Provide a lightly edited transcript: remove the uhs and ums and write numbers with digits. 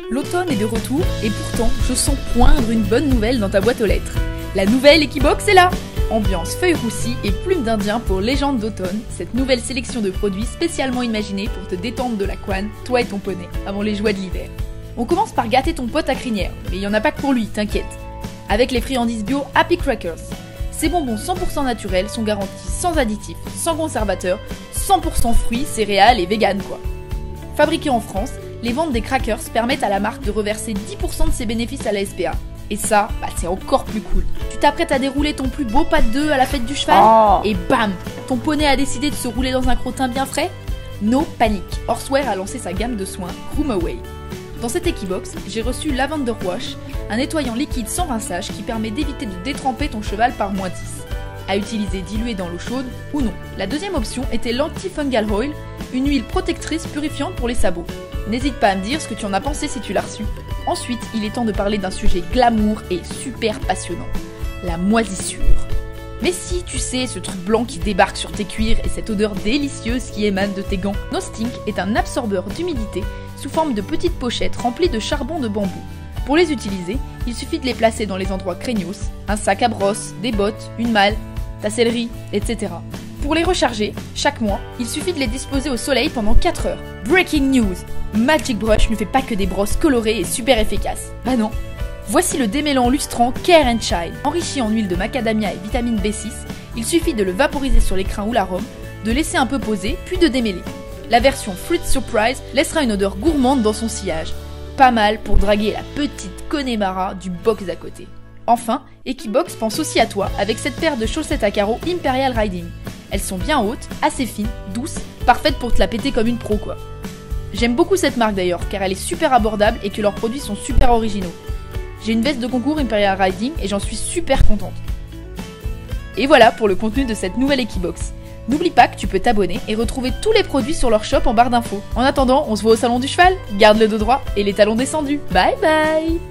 L'automne est de retour et pourtant je sens poindre une bonne nouvelle dans ta boîte aux lettres. La nouvelle Equibox est là! Ambiance feuilles roussie et plumes d'Indien pour Légende d'automne, cette nouvelle sélection de produits spécialement imaginés pour te détendre de la couenne, toi et ton poney, avant les joies de l'hiver. On commence par gâter ton pote à crinière, mais il y en a pas que pour lui, t'inquiète. Avec les friandises bio Happy Crackers. Ces bonbons 100% naturels sont garantis sans additifs, sans conservateurs, 100% fruits, céréales et vegan quoi. Fabriqués en France, les ventes des crackers permettent à la marque de reverser 10% de ses bénéfices à la SPA. Et ça, c'est encore plus cool. Tu t'apprêtes à dérouler ton plus beau pas de deux à la fête du cheval, et bam, ton poney a décidé de se rouler dans un crottin bien frais? No panique, Horseware a lancé sa gamme de soins Groom Away. Dans cette Equibox, j'ai reçu Lavender Wash, un nettoyant liquide sans rinçage qui permet d'éviter de détremper ton cheval par -10. À utiliser dilué dans l'eau chaude ou non. La deuxième option était l'Anti-Fungal Oil, une huile protectrice purifiante pour les sabots. N'hésite pas à me dire ce que tu en as pensé si tu l'as reçu. Ensuite, il est temps de parler d'un sujet glamour et super passionnant. La moisissure. Mais si, tu sais, ce truc blanc qui débarque sur tes cuirs et cette odeur délicieuse qui émane de tes gants. Nostink est un absorbeur d'humidité sous forme de petites pochettes remplies de charbon de bambou. Pour les utiliser, il suffit de les placer dans les endroits craignos, un sac à brosse, des bottes, une malle, ta sellerie, etc. Pour les recharger, chaque mois, il suffit de les disposer au soleil pendant 4 heures. Breaking news! Magic Brush ne fait pas que des brosses colorées et super efficaces. Bah non. Voici le démêlant lustrant Care and Shine. Enrichi en huile de macadamia et vitamine B6, il suffit de le vaporiser sur l'écrin ou l'arôme, de laisser un peu poser, puis de démêler. La version Fruit Surprise laissera une odeur gourmande dans son sillage. Pas mal pour draguer la petite Connemara du box d'à côté. Enfin, Equibox pense aussi à toi avec cette paire de chaussettes à carreaux Imperial Riding. Elles sont bien hautes, assez fines, douces, parfaites pour te la péter comme une pro quoi. J'aime beaucoup cette marque d'ailleurs, car elle est super abordable et que leurs produits sont super originaux. J'ai une veste de concours Imperial Riding et j'en suis super contente. Et voilà pour le contenu de cette nouvelle Equibox. N'oublie pas que tu peux t'abonner et retrouver tous les produits sur leur shop en barre d'infos. En attendant, on se voit au salon du cheval, garde le dos droit et les talons descendus. Bye bye!